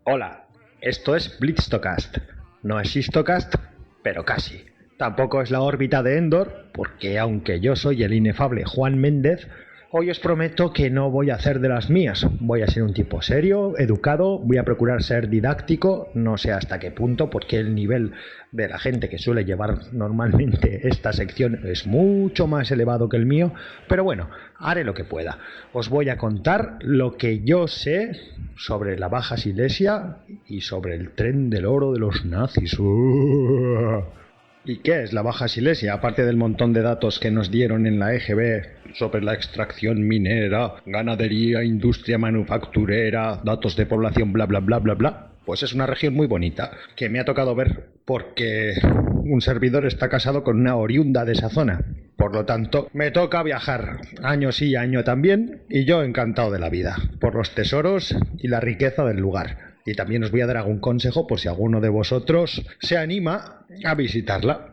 Hola, esto es Blitztocast. No es Histocast, pero casi. Tampoco es la órbita de Endor, porque aunque yo soy el inefable Juan Méndez, hoy os prometo que no voy a hacer de las mías. Voy a ser un tipo serio, educado, voy a procurar ser didáctico, no sé hasta qué punto, porque el nivel de la gente que suele llevar normalmente esta sección es mucho más elevado que el mío, pero bueno, haré lo que pueda. Os voy a contar lo que yo sé sobre la Baja Silesia y sobre el tren del oro de los nazis. ¿Y qué es la Baja Silesia? Aparte del montón de datos que nos dieron en la EGB sobre la extracción minera, ganadería, industria manufacturera, datos de población, bla bla bla bla bla. Pues es una región muy bonita, que me ha tocado ver porque un servidor está casado con una oriunda de esa zona. Por lo tanto, me toca viajar año sí, año también, y yo encantado de la vida, por los tesoros y la riqueza del lugar. Y también os voy a dar algún consejo por si alguno de vosotros se anima a visitarla.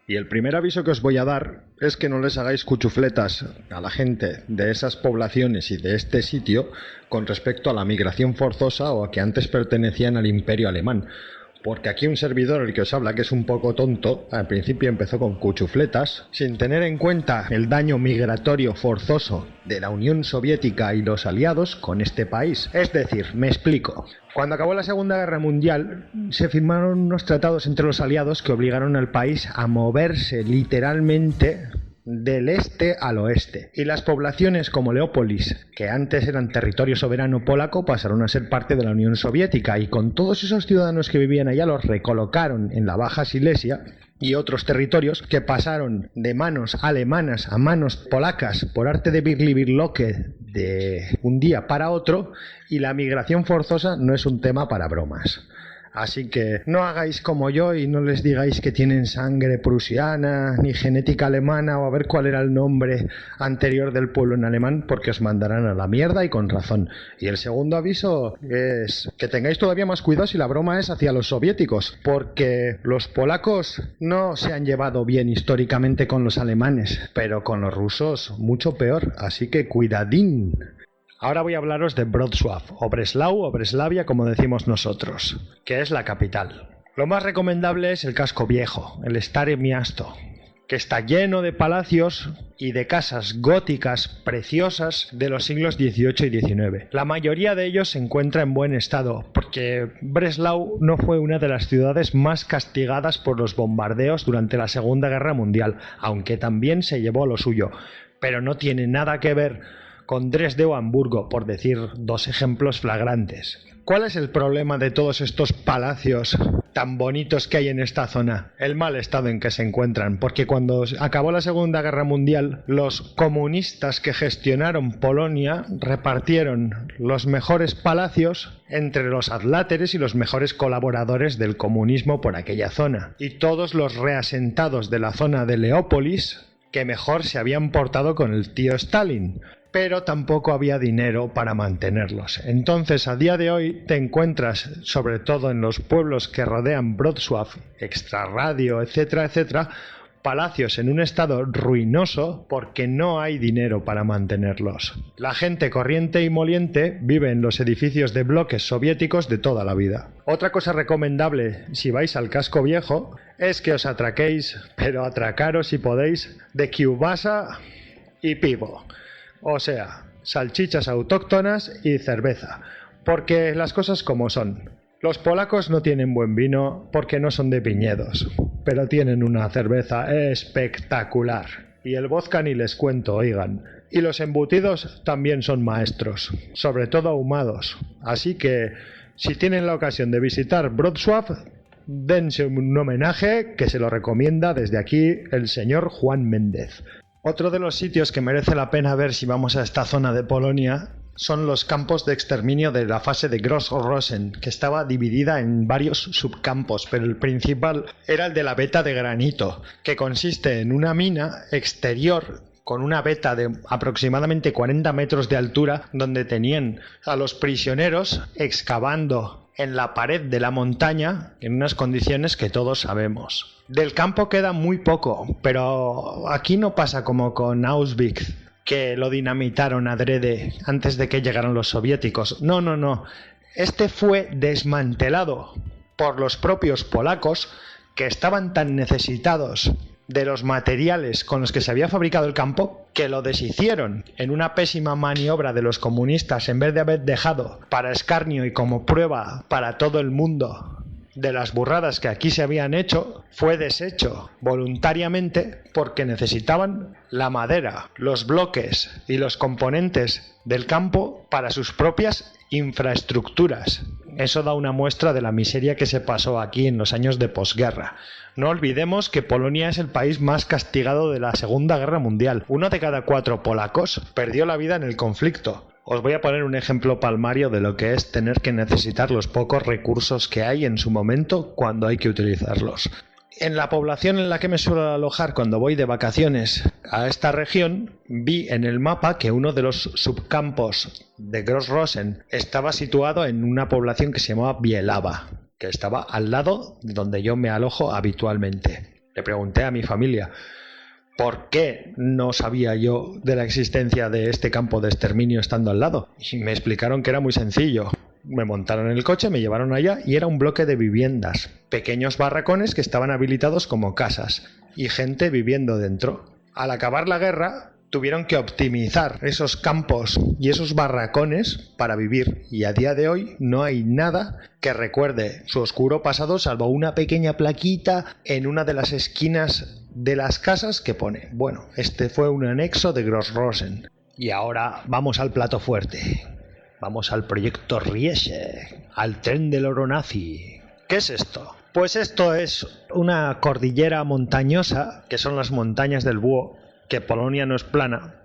Y el primer aviso que os voy a dar es que no les hagáis cuchufletas a la gente de esas poblaciones y de este sitio con respecto a la migración forzosa o a que antes pertenecían al Imperio Alemán. Porque aquí un servidor, el que os habla, que es un poco tonto, al principio empezó con cuchufletas, sin tener en cuenta el daño migratorio forzoso de la Unión Soviética y los aliados con este país. Es decir, me explico. Cuando acabó la Segunda Guerra Mundial, se firmaron unos tratados entre los aliados que obligaron al país a moverse literalmente del este al oeste, y las poblaciones como Leópolis, que antes eran territorio soberano polaco, pasaron a ser parte de la Unión Soviética, y con todos esos ciudadanos que vivían allá los recolocaron en la Baja Silesia y otros territorios que pasaron de manos alemanas a manos polacas por arte de birlibirloque de un día para otro, y la migración forzosa no es un tema para bromas. Así que no hagáis como yo y no les digáis que tienen sangre prusiana ni genética alemana o a ver cuál era el nombre anterior del pueblo en alemán, porque os mandarán a la mierda y con razón. Y el segundo aviso es que tengáis todavía más cuidado si la broma es hacia los soviéticos, porque los polacos no se han llevado bien históricamente con los alemanes, pero con los rusos mucho peor, así que cuidadín. Ahora voy a hablaros de Wrocław, o Breslau, o Breslavia, como decimos nosotros, que es la capital. Lo más recomendable es el casco viejo, el Stare Miasto, que está lleno de palacios y de casas góticas preciosas de los siglos XVIII y XIX. La mayoría de ellos se encuentra en buen estado, porque Breslau no fue una de las ciudades más castigadas por los bombardeos durante la Segunda Guerra Mundial, aunque también se llevó lo suyo, pero no tiene nada que ver con Dresde o Hamburgo, por decir dos ejemplos flagrantes. ¿Cuál es el problema de todos estos palacios tan bonitos que hay en esta zona? El mal estado en que se encuentran, porque cuando acabó la Segunda Guerra Mundial, los comunistas que gestionaron Polonia repartieron los mejores palacios entre los adláteres y los mejores colaboradores del comunismo por aquella zona. Y todos los reasentados de la zona de Leópolis, que mejor se habían portado con el tío Stalin, pero tampoco había dinero para mantenerlos. Entonces, a día de hoy te encuentras, sobre todo en los pueblos que rodean Wrocław, Extrarradio, etcétera, etcétera, palacios en un estado ruinoso porque no hay dinero para mantenerlos. La gente corriente y moliente vive en los edificios de bloques soviéticos de toda la vida. Otra cosa recomendable si vais al casco viejo es que os atraquéis, pero atracaros si podéis, de kielbasa y pivo. O sea, salchichas autóctonas y cerveza, porque las cosas como son. Los polacos no tienen buen vino porque no son de viñedos, pero tienen una cerveza espectacular. Y el vodka ni les cuento, oigan. Y los embutidos también son maestros, sobre todo ahumados. Así que, si tienen la ocasión de visitar Wrocław, dense un homenaje que se lo recomienda desde aquí el señor Juan Méndez. Otro de los sitios que merece la pena ver si vamos a esta zona de Polonia son los campos de exterminio de la fase de Gross-Rosen, que estaba dividida en varios subcampos, pero el principal era el de la veta de granito, que consiste en una mina exterior con una veta de aproximadamente 40 metros de altura, donde tenían a los prisioneros excavando en la pared de la montaña en unas condiciones que todos sabemos. Del campo queda muy poco, pero aquí no pasa como con Auschwitz, que lo dinamitaron adrede antes de que llegaran los soviéticos. No. Este fue desmantelado por los propios polacos, que estaban tan necesitados de los materiales con los que se había fabricado el campo, que lo deshicieron en una pésima maniobra de los comunistas. En vez de haber dejado para escarnio y como prueba para todo el mundo de las burradas que aquí se habían hecho, fue deshecho voluntariamente porque necesitaban la madera, los bloques y los componentes del campo para sus propias infraestructuras. Eso da una muestra de la miseria que se pasó aquí en los años de posguerra. No olvidemos que Polonia es el país más castigado de la Segunda Guerra Mundial. 1 de cada 4 polacos perdió la vida en el conflicto. Os voy a poner un ejemplo palmario de lo que es tener que necesitar los pocos recursos que hay en su momento cuando hay que utilizarlos. En la población en la que me suelo alojar cuando voy de vacaciones a esta región, vi en el mapa que uno de los subcampos de Gross-Rosen estaba situado en una población que se llamaba Bielava, que estaba al lado de donde yo me alojo habitualmente. Le pregunté a mi familia ¿por qué no sabía yo de la existencia de este campo de exterminio estando al lado? Y me explicaron que era muy sencillo. Me montaron en el coche, me llevaron allá y era un bloque de viviendas, pequeños barracones que estaban habilitados como casas y gente viviendo dentro. Al acabar la guerra tuvieron que optimizar esos campos y esos barracones para vivir, y a día de hoy no hay nada que recuerde su oscuro pasado salvo una pequeña plaquita en una de las esquinas de las casas que pone: bueno, este fue un anexo de Gross-Rosen. Y ahora vamos al plato fuerte. Vamos al proyecto Riese, al tren del oro nazi. ¿Qué es esto? Pues esto es una cordillera montañosa, que son las montañas del Búho, que Polonia no es plana,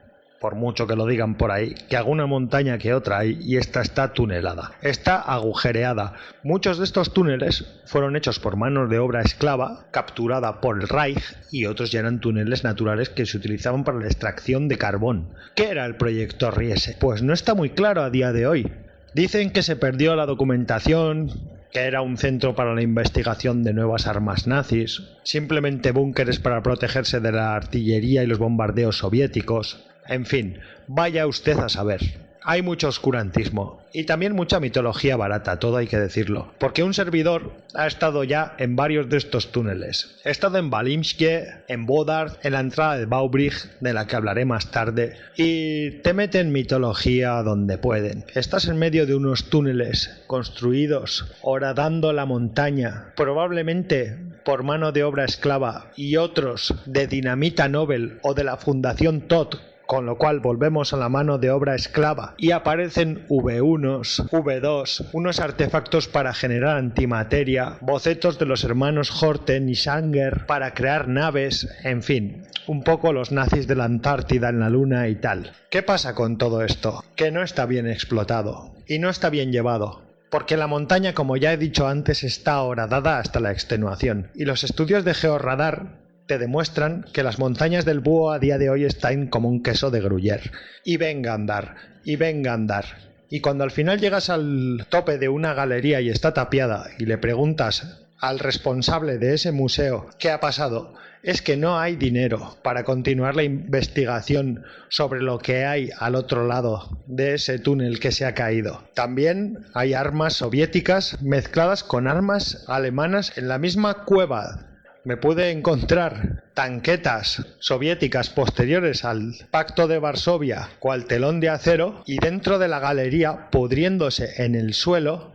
por mucho que lo digan por ahí, que alguna montaña que otra hay, y esta está tunelada, está agujereada. Muchos de estos túneles fueron hechos por mano de obra esclava, capturada por el Reich, y otros ya eran túneles naturales que se utilizaban para la extracción de carbón. ¿Qué era el proyecto Riese? Pues no está muy claro a día de hoy. Dicen que se perdió la documentación, que era un centro para la investigación de nuevas armas nazis, simplemente búnkeres para protegerse de la artillería y los bombardeos soviéticos. En fin, vaya usted a saber. Hay mucho oscurantismo y también mucha mitología barata, todo hay que decirlo, porque un servidor ha estado ya en varios de estos túneles. He estado en Balimskie, en Bodard, en la entrada de Baubrich, de la que hablaré más tarde, y te meten mitología donde pueden. Estás en medio de unos túneles construidos horadando la montaña, probablemente por mano de obra esclava, y otros de dinamita Nobel o de la Fundación Todt, con lo cual volvemos a la mano de obra esclava, y aparecen V1, V2, unos artefactos para generar antimateria, bocetos de los hermanos Horten y Sanger para crear naves, en fin, un poco los nazis de la Antártida en la Luna y tal. ¿Qué pasa con todo esto? Que no está bien explotado y no está bien llevado. Porque la montaña, como ya he dicho antes, está horadada hasta la extenuación, y los estudios de georradar te demuestran que las montañas del Búho a día de hoy están como un queso de Gruyère. Y venga a andar, y venga a andar. Y cuando al final llegas al tope de una galería y está tapiada y le preguntas al responsable de ese museo qué ha pasado, es que no hay dinero para continuar la investigación sobre lo que hay al otro lado de ese túnel que se ha caído. También hay armas soviéticas mezcladas con armas alemanas en la misma cueva. Me pude encontrar tanquetas soviéticas posteriores al Pacto de Varsovia, cual telón de acero, y dentro de la galería, pudriéndose en el suelo,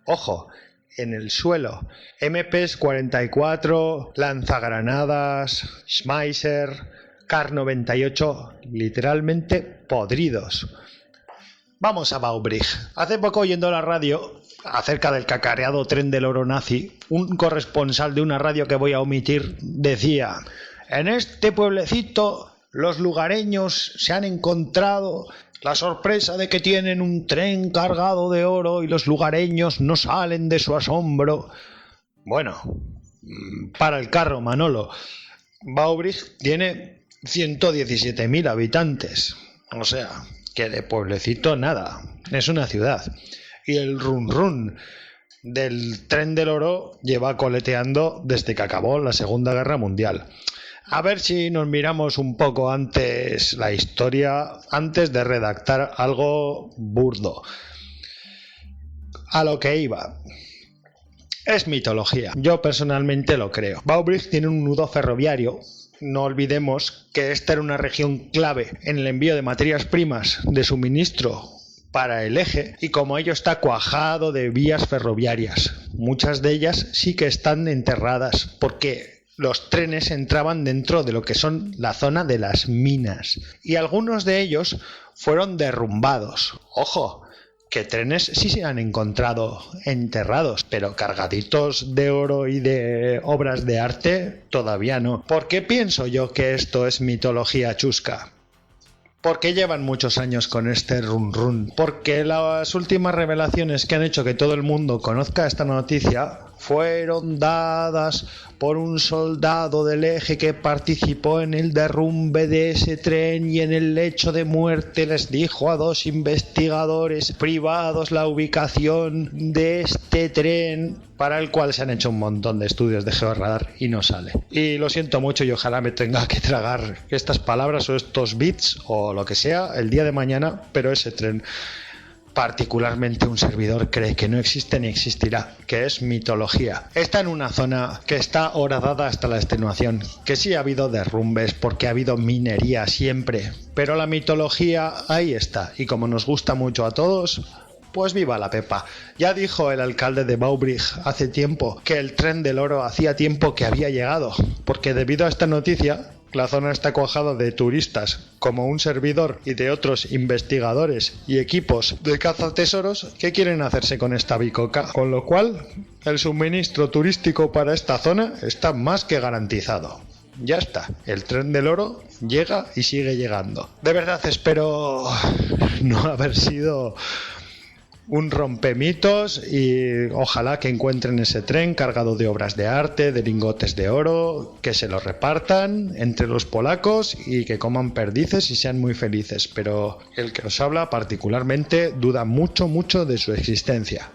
ojo, en el suelo, MPs 44, lanzagranadas, Schmeisser, Kar 98, literalmente podridos. Vamos a Baubrich. Hace poco, oyendo la radio, acerca del cacareado tren del oro nazi, un corresponsal de una radio que voy a omitir decía: en este pueblecito los lugareños se han encontrado la sorpresa de que tienen un tren cargado de oro y los lugareños no salen de su asombro. Bueno, para el carro, Manolo. Baubrich tiene 117.000 habitantes. O sea, que de pueblecito nada. Es una ciudad. Y el run run del tren del oro lleva coleteando desde que acabó la Segunda Guerra Mundial. A ver si nos miramos un poco antes la historia, antes de redactar algo burdo. A lo que iba. Es mitología. Yo personalmente lo creo. Baubrich tiene un nudo ferroviario. No olvidemos que esta era una región clave en el envío de materias primas de suministro para el eje, y como ello está cuajado de vías ferroviarias. Muchas de ellas sí que están enterradas porque los trenes entraban dentro de lo que son la zona de las minas y algunos de ellos fueron derrumbados. Ojo, que trenes sí se han encontrado enterrados, pero cargaditos de oro y de obras de arte todavía no. ¿Por qué pienso yo que esto es mitología chusca? Porque llevan muchos años con este run run. Porque las últimas revelaciones que han hecho que todo el mundo conozca esta noticia fueron dadas por un soldado del eje que participó en el derrumbe de ese tren y en el lecho de muerte les dijo a 2 investigadores privados la ubicación de este tren, para el cual se han hecho un montón de estudios de georradar y no sale. Y lo siento mucho y ojalá me tenga que tragar estas palabras o estos bits o lo que sea el día de mañana, pero ese tren, particularmente un servidor, cree que no existe ni existirá, que es mitología. Está en una zona que está horadada hasta la extenuación, que sí ha habido derrumbes porque ha habido minería siempre, pero la mitología ahí está, y como nos gusta mucho a todos, pues viva la Pepa. Ya dijo el alcalde de Baubrich hace tiempo que el tren del oro hacía tiempo que había llegado, porque debido a esta noticia la zona está cuajada de turistas como un servidor y de otros investigadores y equipos de cazatesoros que quieren hacerse con esta bicoca, con lo cual el suministro turístico para esta zona está más que garantizado. Ya está, el tren del oro llega y sigue llegando. De verdad espero no haber sido un rompemitos y ojalá que encuentren ese tren cargado de obras de arte, de lingotes de oro, que se los repartan entre los polacos y que coman perdices y sean muy felices, pero el que os habla particularmente duda mucho de su existencia.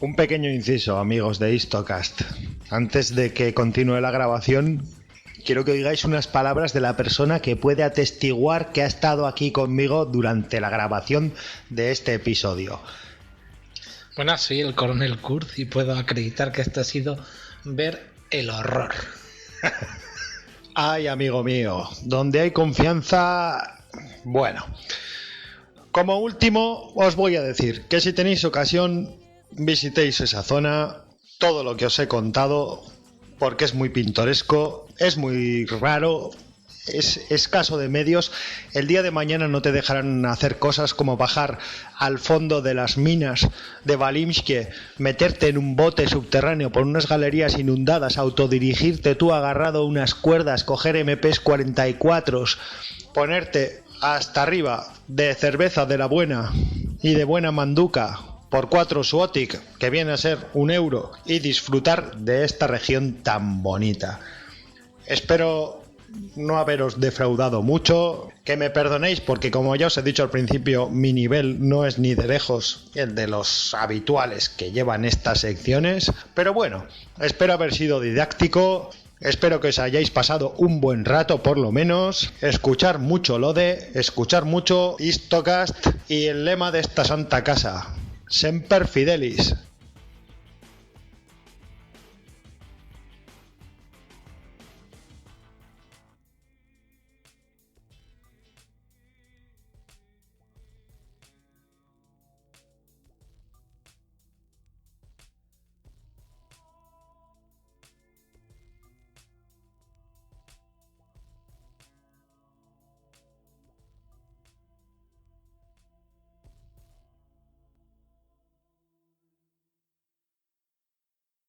Un pequeño inciso, amigos de Histocast. Antes de que continúe la grabación, quiero que oigáis unas palabras de la persona que puede atestiguar que ha estado aquí conmigo durante la grabación de este episodio. Buenas, soy el coronel Kurz y puedo acreditar que esto ha sido ver el horror. Ay, amigo mío, donde hay confianza... Bueno, como último os voy a decir que si tenéis ocasión visitéis esa zona, todo lo que os he contado, porque es muy pintoresco, es muy raro, es escaso de medios. El día de mañana no te dejarán hacer cosas como bajar al fondo de las minas de Valimsky, meterte en un bote subterráneo por unas galerías inundadas, autodirigirte tú agarrado a unas cuerdas, coger MPs 44, ponerte hasta arriba de cerveza de la buena y de buena manduca por 4 Suotic, que viene a ser €1, y disfrutar de esta región tan bonita. Espero no haberos defraudado mucho, que me perdonéis porque, como ya os he dicho al principio, mi nivel no es ni de lejos el de los habituales que llevan estas secciones, pero bueno, espero haber sido didáctico, espero que os hayáis pasado un buen rato por lo menos, escuchar mucho Lode, escuchar mucho Histocast y el lema de esta santa casa: Semper Fidelis.